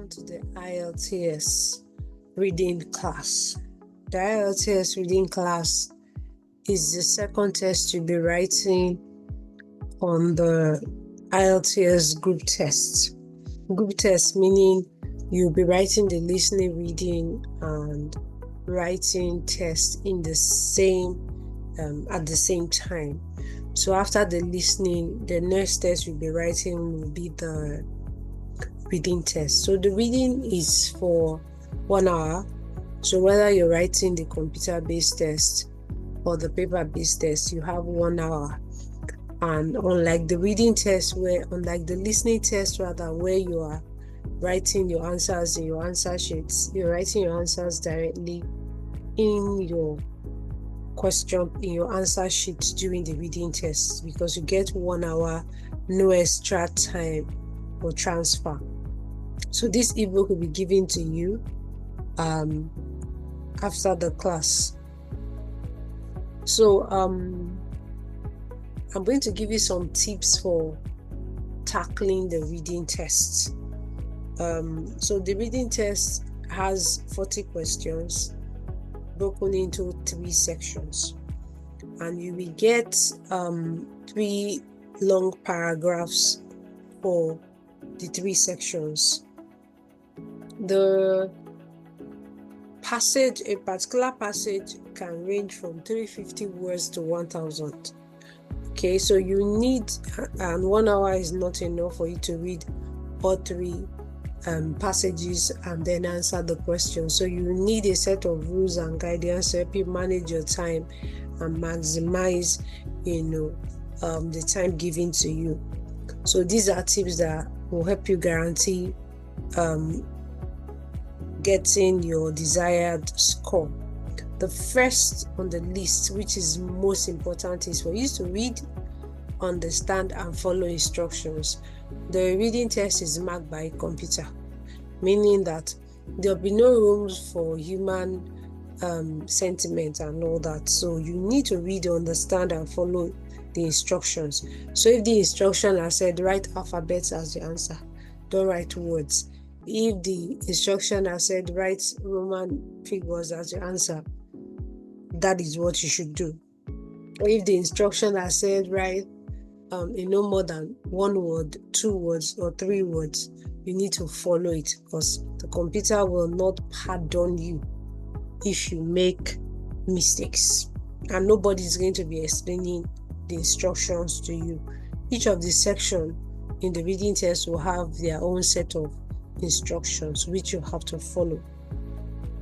welcome to the Ielts reading class. The Ielts reading class is the second test you'll be writing on the Ielts group test. Group test meaning you'll be writing the listening, reading, and writing test in the same at the same time. So after the listening, the next test you'll be writing will be the reading test. So the reading is for 1 hour. So whether you're writing the computer-based test or the paper-based test, you have 1 hour. And unlike the reading test, unlike the listening test where you are writing your answers in your answer sheets, you're writing your answers directly in your answer sheet during the reading test, because you get 1 hour, no extra time or transfer. So this ebook will be given to you after the class. So I'm going to give you some tips for tackling the reading test. So the reading test has 40 questions broken into 3 sections, and you will get 3 long paragraphs for the 3 sections. A particular passage can range from 350 words to 1,000. Okay, so you need, and 1 hour is not enough for you to read all 3 passages and then answer the question. So you need a set of rules and guidance to help you manage your time and maximize, the time given to you. So these are tips that will help you guarantee getting your desired score. The first on the list, which is most important, is for you to read, understand, and follow instructions. The reading test is marked by a computer, meaning that there'll be no rooms for human sentiment and all that. So you need to read, understand, and follow the instructions. So if the instruction has said write alphabets as the answer, don't write words. If the instruction has said write Roman figures as the answer, that is what you should do. If the instruction has said write in no more than 1 word, 2 words, or 3 words, you need to follow it, because the computer will not pardon you if you make mistakes, and nobody is going to be explaining the instructions to you. Each of the section in the reading test will have their own set of instructions which you have to follow.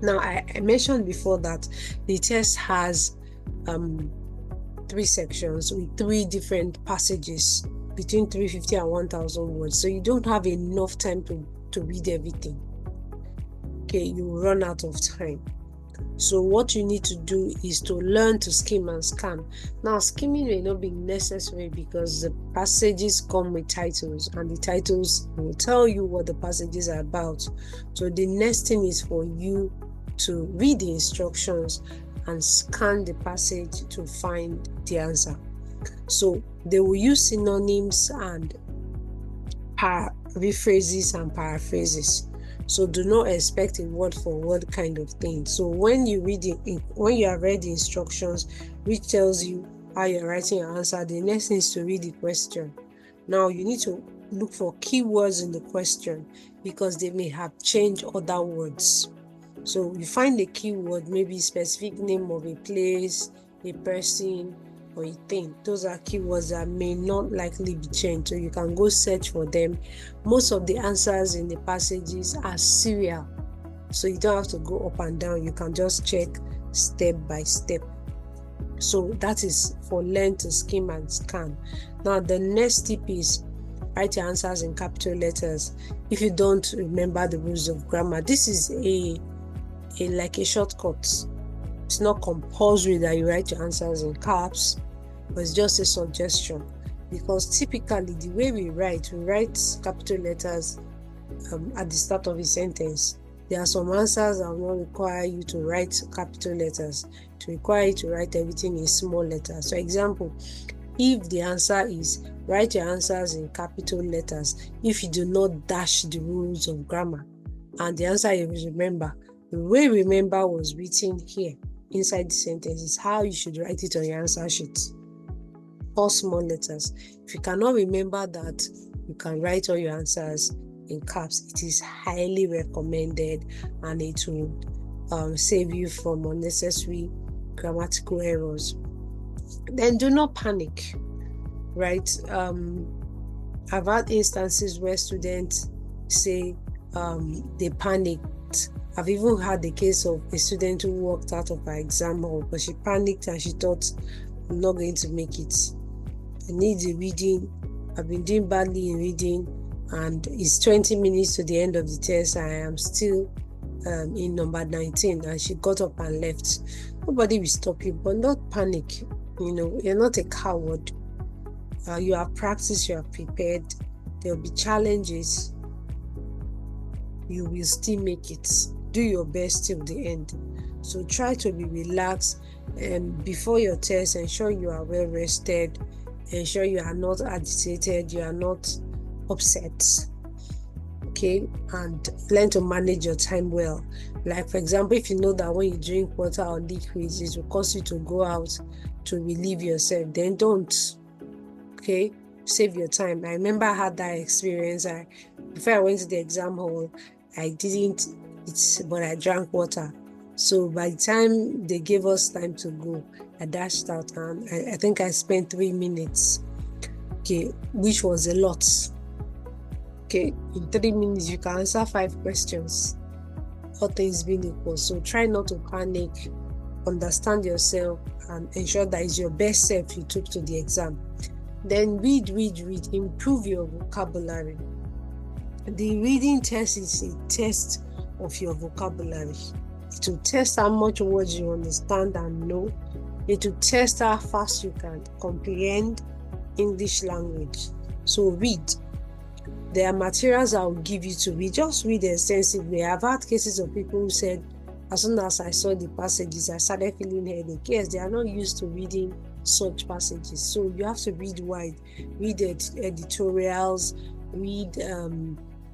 Now, I mentioned before that the test has 3 sections with 3 different passages between 350 and 1,000 words. So you don't have enough time to read everything. Okay, you run out of time. So what you need to do is to learn to skim and scan. Now, skimming may not be necessary because the passages come with titles, and the titles will tell you what the passages are about. So the next thing is for you to read the instructions and scan the passage to find the answer. So they will use synonyms and rephrases and paraphrases. So do not expect a word for word kind of thing. So when you have read the instructions, which tells you how you're writing your answer, the next thing is to read the question. Now you need to look for keywords in the question, because they may have changed other words. So you find the keyword, maybe specific name of a place, a person, or a thing. Those are keywords that may not likely be changed, so you can go search for them. Most of the answers in the passages are serial, so you don't have to go up and down. You can just check step by step. So that is for learn to skim and scan. Now the next tip is write your answers in capital letters. If you don't remember the rules of grammar, this is like a shortcut. It's not compulsory that you write your answers in caps, but it's just a suggestion, because typically the way we write capital letters at the start of a sentence. There are some answers that will not require you to write capital letters, to require you to write everything in small letters. So example, if the answer is write your answers in capital letters, if you do not dash the rules of grammar, and the answer you will remember. The way remember was written here inside the sentence is how you should write it on your answer sheet. All small letters. If you cannot remember that, you can write all your answers in caps. It is highly recommended, and it will save you from unnecessary grammatical errors. Then do not panic, right? I've had instances where students say they panicked. I've even had the case of a student who walked out of her exam hall, but she panicked and she thought, I'm not going to make it. I need the reading. I've been doing badly in reading, and it's 20 minutes to the end of the test. I am still in number 19, and she got up and left. Nobody will stop you, but not panic. You're not a coward. You have practiced, you are prepared. There will be challenges. You will still make it. Do your best till the end. So try to be relaxed, and before your test, ensure you are well rested. Ensure you are not agitated, you are not upset. Okay, and learn to manage your time well. Like, for example, if you know that when you drink water or liquids, it will cause you to go out to relieve yourself, then don't. Okay, save your time. I remember I had that experience. Before I went to the exam hall, I didn't eat, but I drank water. So by the time they gave us time to go, I dashed out, and I think I spent 3 minutes, okay, which was a lot. Okay, in 3 minutes, you can answer 5 questions, all things being equal. So try not to panic, understand yourself, and ensure that it's your best self you took to the exam. Then read, improve your vocabulary. The reading test is a test of your vocabulary. It will test how much words you understand and know. It will test how fast you can comprehend English language. So read. There are materials I will give you to read. Just read extensively. I've had cases of people who said, as soon as I saw the passages, I started feeling headache. Yes, they are not used to reading such passages. So you have to read wide. Read editorials. Read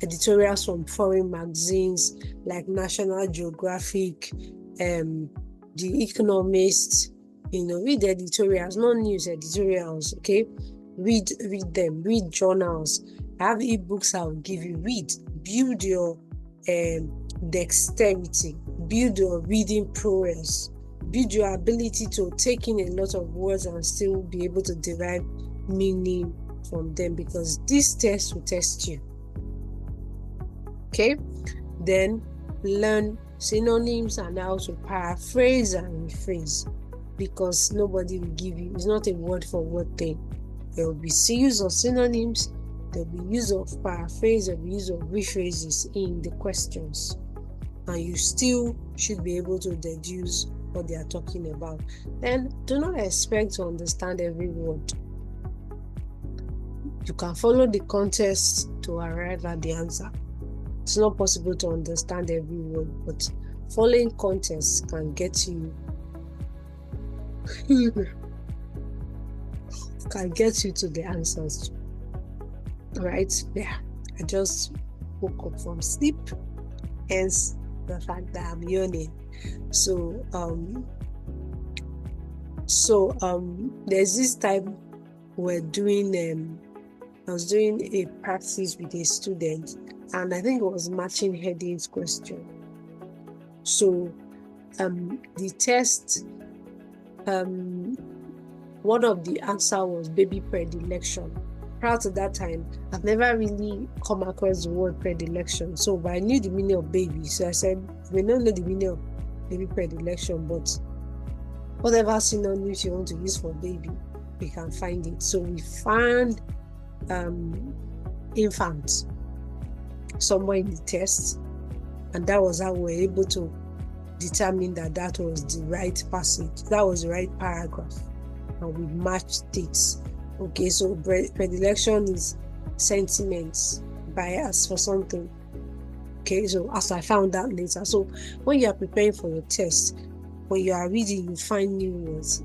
editorials from foreign magazines like National Geographic, The Economist. Read editorials, not news editorials. Okay, read them. Read journals. I have ebooks I will give you. Read. Build your dexterity. Build your reading prowess. Build your ability to take in a lot of words and still be able to derive meaning from them, because this test will test you. Okay, then learn synonyms and how to paraphrase and rephrase, because nobody will give you, it's not a word for word thing. There will be use of synonyms, there will be use of paraphrase, there will be use of rephrases in the questions, and you still should be able to deduce what they are talking about. Then do not expect to understand every word. You can follow the context to arrive at the answer. It's not possible to understand every word, but following context can get you to the answers. Right? Yeah. I just woke up from sleep, hence the fact that I'm yawning. So there's this time we're doing I was doing a practice with a student, and I think it was matching headings question. So the test, one of the answer was baby predilection. Prior to that time, I've never really come across the word predilection, so I knew the meaning of baby. So I said, we don't know the meaning of baby predilection, but whatever synonyms you want to use for baby, we can find it. So we found infant somewhere in the test, and that was how we were able to determine that was the right passage, that was the right paragraph, and we matched it. Okay, so predilection is sentiments, bias for something. Okay, so as I found out later. So when you are preparing for your test, when you are reading, you find new words,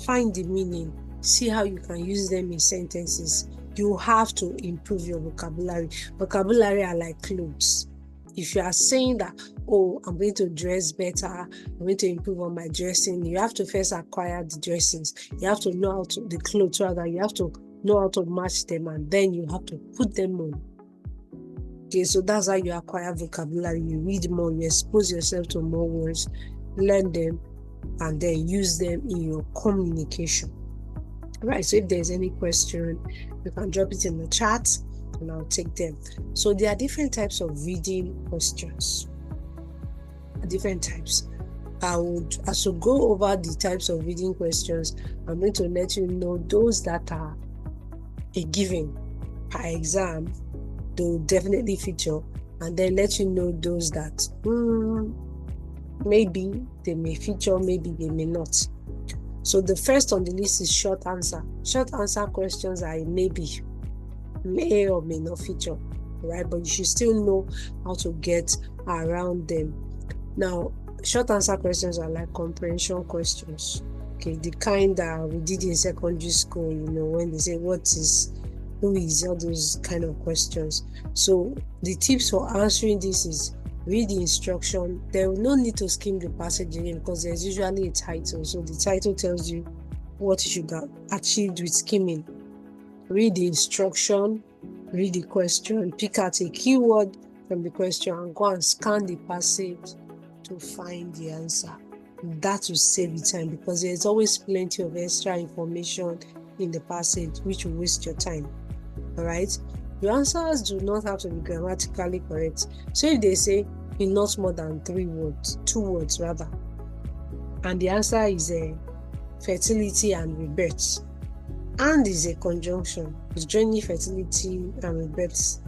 find the meaning, see how you can use them in sentences. You have to improve your vocabulary. Vocabulary are like clothes. if you are saying that, oh, I'm going to dress better, I'm going to improve on my dressing, you have to first acquire the dressings. You have to know how to, the clothes rather, you have to know how to match them, and then you have to put them on. Okay, so that's how you acquire vocabulary. You read more, you expose yourself to more words, learn them, and then use them in your communication. Right, so if there's any question, you can drop it in the chat and I'll take them. So there are different types of reading questions. Different types. As we go over the types of reading questions, I'm going to let you know those that are a given per exam, they'll definitely feature, and then let you know those that maybe they may feature, maybe they may not. So the first on the list is short answer. Short answer questions are a maybe, may or may not feature, right? But you should still know how to get around them. Now, short answer questions are like comprehension questions. Okay, the kind that we did in secondary school, when they say what is, who is, all those kind of questions. So the tips for answering this is read the instruction. There will no need to skim the passage again because there's usually a title. So the title tells you what you should have achieved with skimming. Read the instruction, read the question, pick out a keyword from the question and go and scan the passage to find the answer. That will save you time because there's always plenty of extra information in the passage which will waste your time. All right? Your answers do not have to be grammatically correct. So if they say in not more than 2 words rather, and the answer is a fertility and rebirth, and is a conjunction with joining fertility and rebirth,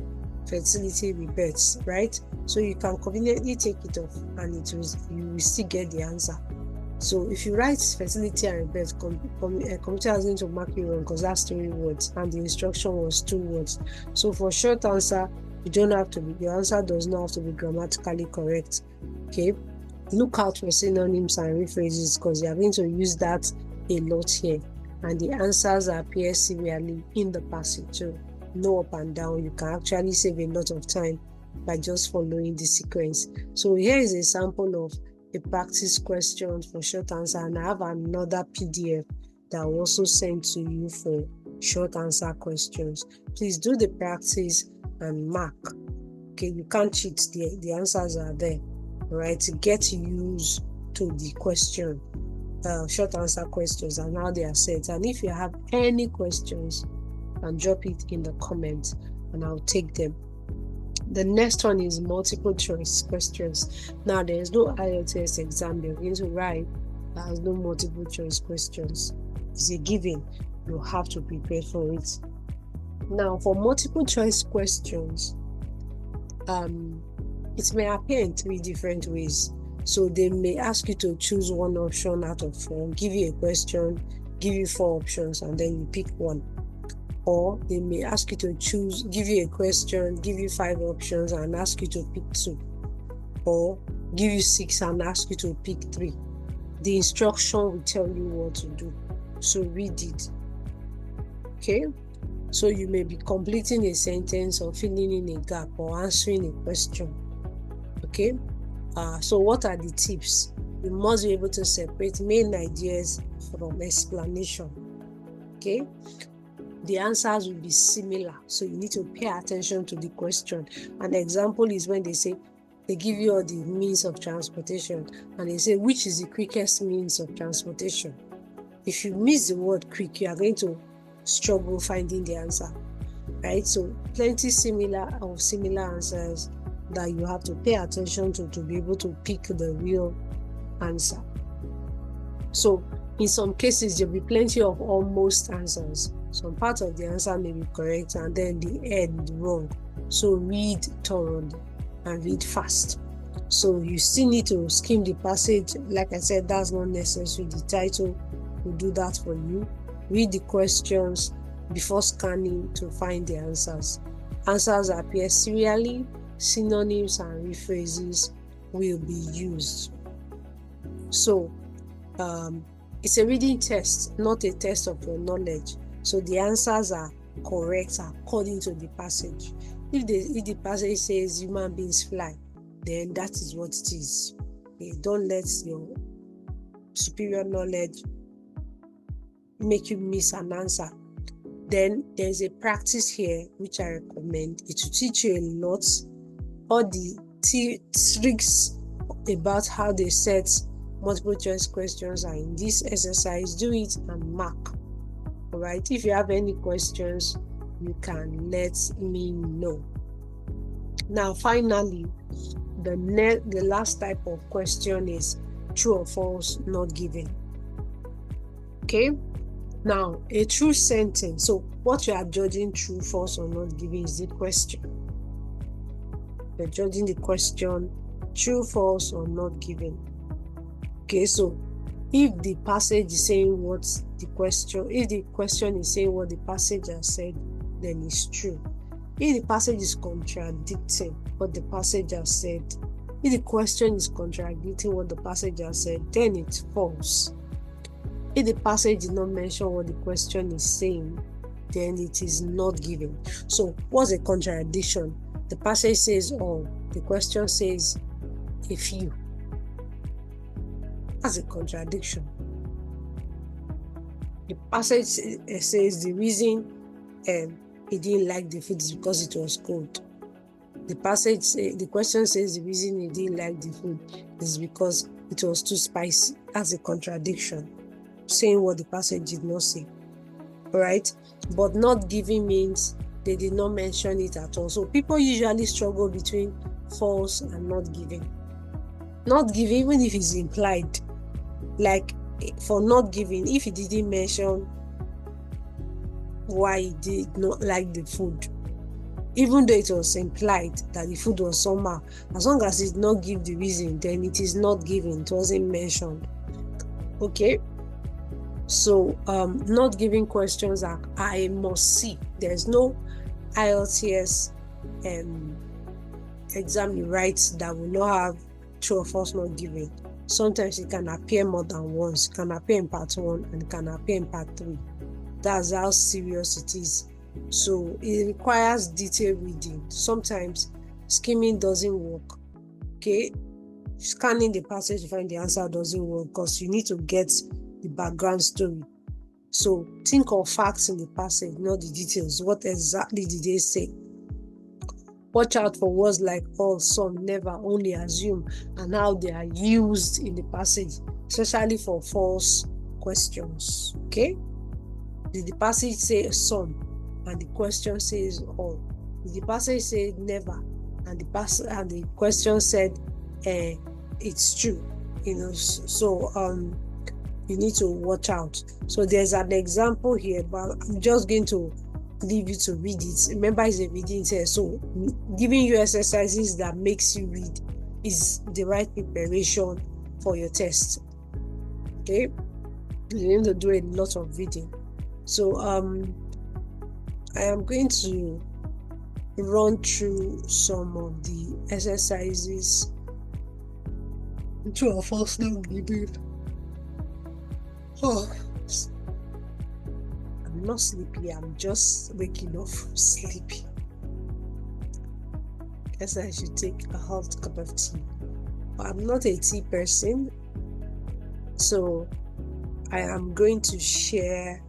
right? So you can conveniently take it off and you will still get the answer. So if you write fertility and rebirth, computer is going to mark you wrong because that's 3 words and the instruction was 2 words. So for short answer, your answer does not have to be grammatically correct. Okay, look out for synonyms and rephrases because you are going to use that a lot here, and the answers appear serially in the passage. So no up and down. You can actually save a lot of time by just following the sequence. So here is a sample of a practice question for short answer, and I have another PDF that I will also send to you for short answer questions. Please do the practice and mark. Okay, you can't cheat. The answers are there. All right, to get used to the question, short answer questions and how they are set. And if you have any questions, and drop it in the comments and I'll take them. The next one is multiple choice questions. Now there is no Ielts exam you're going to write that has no multiple choice questions. It's a given. You have to prepare for it. Now for multiple choice questions, it may appear in 3 different ways. So they may ask you to choose one option out of 4, give you a question, give you 4 options, and then you pick one. Or they may ask you to choose, give you a question, give you 5 options and ask you to pick 2. Or give you 6 and ask you to pick 3. The instruction will tell you what to do. So read it. Okay? So you may be completing a sentence or filling in a gap or answering a question. Okay? So what are the tips? You must be able to separate main ideas from explanation. Okay? The answers will be similar, so you need to pay attention to the question. An example is when they give you all the means of transportation and they say which is the quickest means of transportation. If you miss the word quick, you are going to struggle finding the answer, right? So plenty similar answers that you have to pay attention to be able to pick the real answer. So in some cases there will be plenty of almost answers. Some part of the answer may be correct and then the end wrong. So read thoroughly and read fast. So you still need to skim the passage. Like I said, that's not necessary. The title will do that for you. Read the questions before scanning to find the answers. Answers appear serially. Synonyms and rephrases will be used. So it's a reading test, not a test of your knowledge. So the answers are correct according to the passage. If the passage says human beings fly, then that is what it is. Okay? Don't let your superior knowledge make you miss an answer. Then there's a practice here which I recommend. It will teach you a lot. All the tricks about how they set multiple choice questions are in this exercise. Do it and mark. All right. If you have any questions, you can let me know. Now, finally, the last type of question is true or false, not given. Okay. Now, a true sentence. So, what you are judging true, false, or not given is the question. You're judging the question true, false, or not given. Okay, so if the passage is saying what the question, if the question is saying what the passage has said, then it's true. If the passage is contradicting what the passage has said, if the question is contradicting what the passage has said, then it's false. If the passage did not mention what the question is saying, then it is not given. So, what's a contradiction? The passage says all, the question says a few. That's a contradiction. The passage says the reason he didn't like the food is because it was cold. The question says the reason he didn't like the food is because it was too spicy. That's a contradiction, saying what the passage did not say. All right, but not giving means they did not mention it at all. So people usually struggle between false and not giving. Not giving, even if it's implied, like for not giving, if he didn't mention why he did not like the food, even though it was implied that the food was somehow, as long as it did not give the reason, then it is not given. It wasn't mentioned. Okay. So not giving questions are I must see. There's no Ielts exam you write that will not have true or false not given. Sometimes it can appear more than once. It can appear in part 1 and it can appear in part 3. That's how serious it is. So it requires detailed reading. Sometimes skimming doesn't work. Okay, scanning the passage to find the answer doesn't work because you need to get the background story. So think of facts in the passage, not the details. What exactly did they say? Watch out for words like all, some, never, only, assume, and how they are used in the passage, especially for false questions. Okay? Did the passage say some and the question says all? Did the passage say never and the question said it's true? So you need to watch out. So there's an example here, but I'm just going to leave you to read it. Remember, it's a reading test, so giving you exercises that makes you read is the right preparation for your test. Okay, you need to do a lot of reading. So I am going to run through some of the exercises. True or false not given. Oh, I'm not sleepy, I'm just waking up from sleepy. Guess I should take a hot cup of tea. But I'm not a tea person, so I am going to share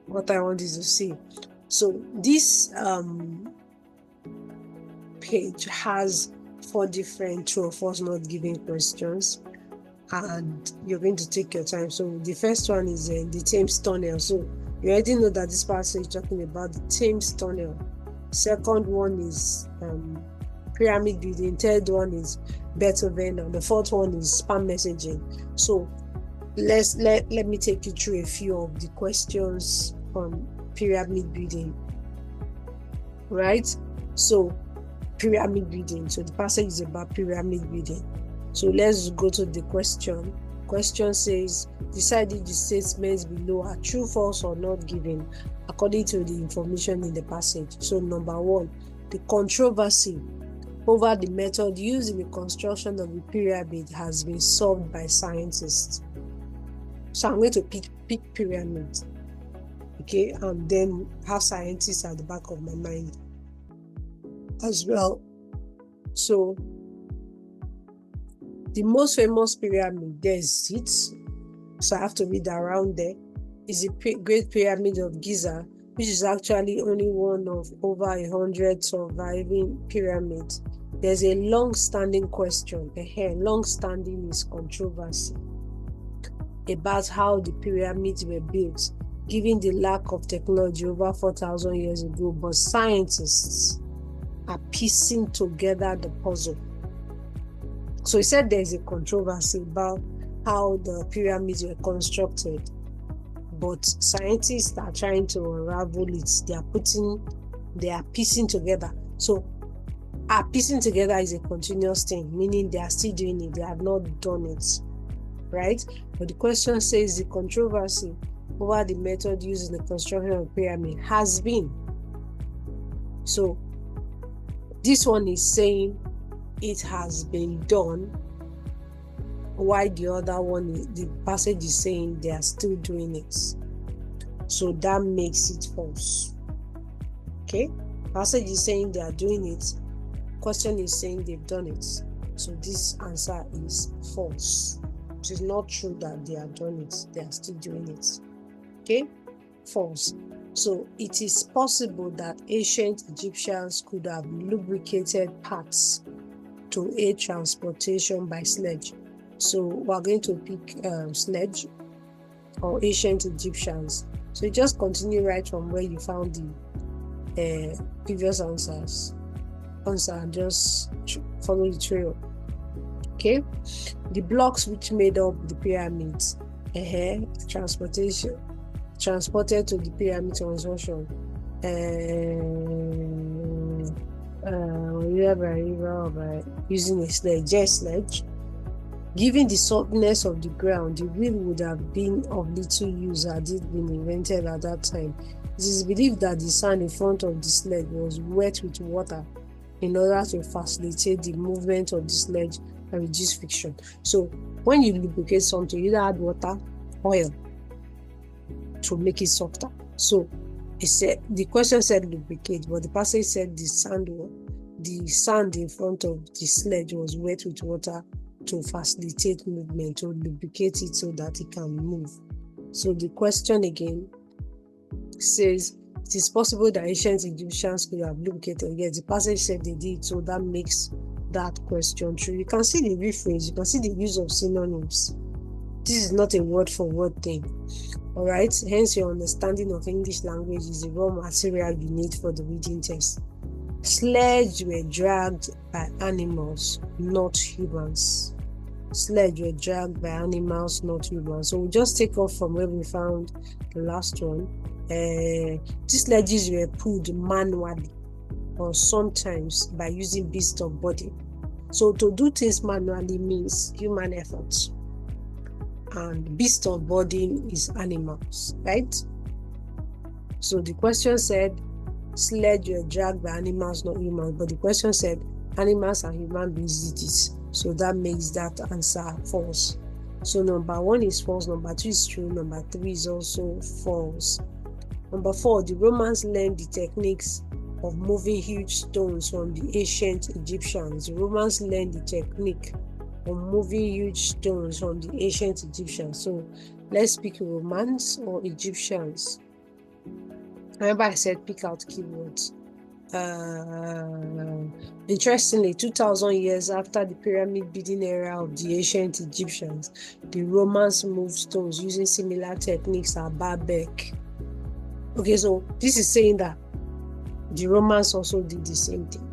what I wanted to say. So this page has 4 different true or false not given questions, and you're going to take your time. So the first one is the Thames Tunnel. So you already know that this passage is talking about the Thames Tunnel. Second one is pyramid building. Third one is Beethoven, and the fourth one is spam messaging. So let me take you through a few of the questions on pyramid building. Right? So pyramid building. So the passage is about pyramid building. So let's go to the question. Question says, decide if the statements below are true, false, or not given according to the information in the passage. So number 1, the controversy over the method used in the construction of the pyramid has been solved by scientists. So I'm going to pick pyramid, okay, and then have scientists at the back of my mind. as well. So the most famous pyramid, there's it. So I have to read around there. Is the Great Pyramid of Giza, which is actually only one of over 100 surviving pyramids. There's a long-standing question, long-standing is controversy about how the pyramids were built, given the lack of technology over 4,000 years ago, but scientists are piecing together the puzzle. So he said there's a controversy about how the pyramids were constructed, but scientists are trying to unravel it. They are piecing together. So piecing together is a continuous thing, meaning they are still doing it. They have not done it, right? But the question says the controversy over the method used in the construction of pyramid has been. So this one is saying it has been done, while the other one, the passage is saying they are still doing it. So that makes it false. Okay? Passage is saying they are doing it. Question is saying they've done it. So this answer is false. It is not true that they have done it. They are still doing it. Okay? False. So it is possible that ancient Egyptians could have lubricated parts to aid transportation by sledge. So we're going to pick sledge or ancient Egyptians. So you just continue right from where you found the previous answer and just follow the trail. Okay, the blocks which made up the pyramids, transported to the pyramid construction, by using a sledge. Given the softness of the ground, the wheel would have been of little use had it been invented at that time. It is believed that the sand in front of the sledge was wet with water in order to facilitate the movement of the sledge and reduce friction. So when you lubricate something, you either add water, oil to make it softer. So it said, the question said lubricate, but the passage said the sand in front of the sledge was wet with water to facilitate movement, to lubricate it so that it can move. So the question again says it is possible that ancient Egyptians could have lubricated. Yes, the passage said they did, so that makes that question true. You can see the rephrase, you can see the use of synonyms. This is not a word for word thing. All right, hence your understanding of English language is the raw material you need for the reading test. Sledges were dragged by animals, not humans. Sledges were dragged by animals, not humans. So we'll just take off from where we found the last one. These sledges were pulled manually or sometimes by using beasts of burden. So to do things manually means human effort. And beast of burden is animals, right? So the question said sledge were dragged by animals, not humans, but the question said animals and human beings did it. So that makes that answer false. So number 1 is false, number 2 is true, number 3 is also false. Number 4, the Romans learned the techniques of moving huge stones from the ancient Egyptians. The Romans learned the technique of moving huge stones from the ancient Egyptians. So let's pick Romans or Egyptians. Remember I said pick out keywords. Interestingly, 2,000 years after the pyramid building era of the ancient Egyptians, the Romans moved stones using similar techniques at Baalbek. Okay, so this is saying that the Romans also did the same thing.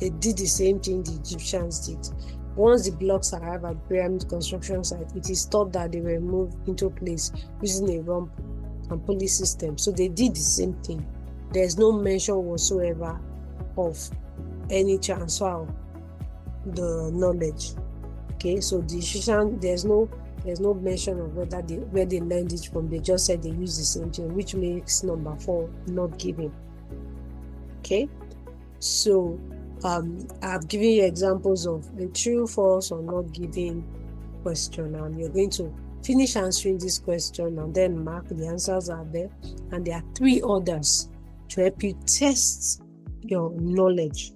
They did the same thing the Egyptians did. Once the blocks arrive at the pyramid construction site, it is thought that they were moved into place using a ramp and pulley system. So they did the same thing. There's no mention whatsoever of any transfer of the knowledge. Okay, so the Egyptian, there's no mention of where they learned it from. They just said they use the same thing, which makes number 4 not given. Okay, so I've given you examples of the true, false, or not given question, and you're going to finish answering this question and then mark the answers are there. And there are 3 others to help you test your knowledge.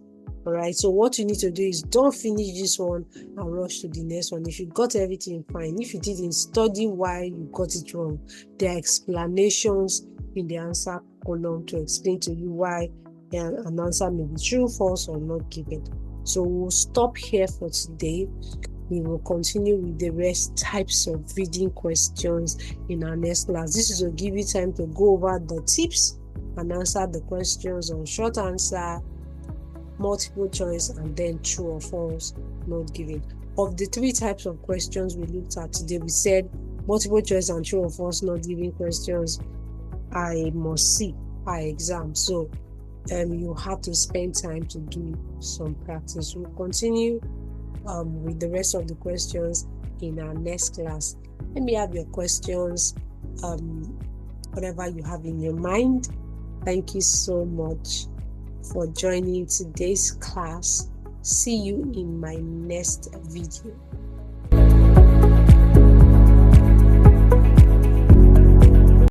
All right, so what you need to do is don't finish this one and rush to the next one. If you got everything fine, if you didn't, study why you got it wrong. There are explanations in the answer column to explain to you why an answer may be true, false, or not given. So we'll stop here for today. We will continue with the rest types of reading questions in our next class. This is to give you time to go over the tips and answer the questions on short answer, multiple choice, and then true or false, not given. Of the 3 types of questions we looked at today, we said multiple choice and true or false, not given questions I must see by exam. So you have to spend time to do some practice. We'll continue with the rest of the questions in our next class. Let me have your questions, whatever you have in your mind. Thank you so much for joining today's class. See you in my next video.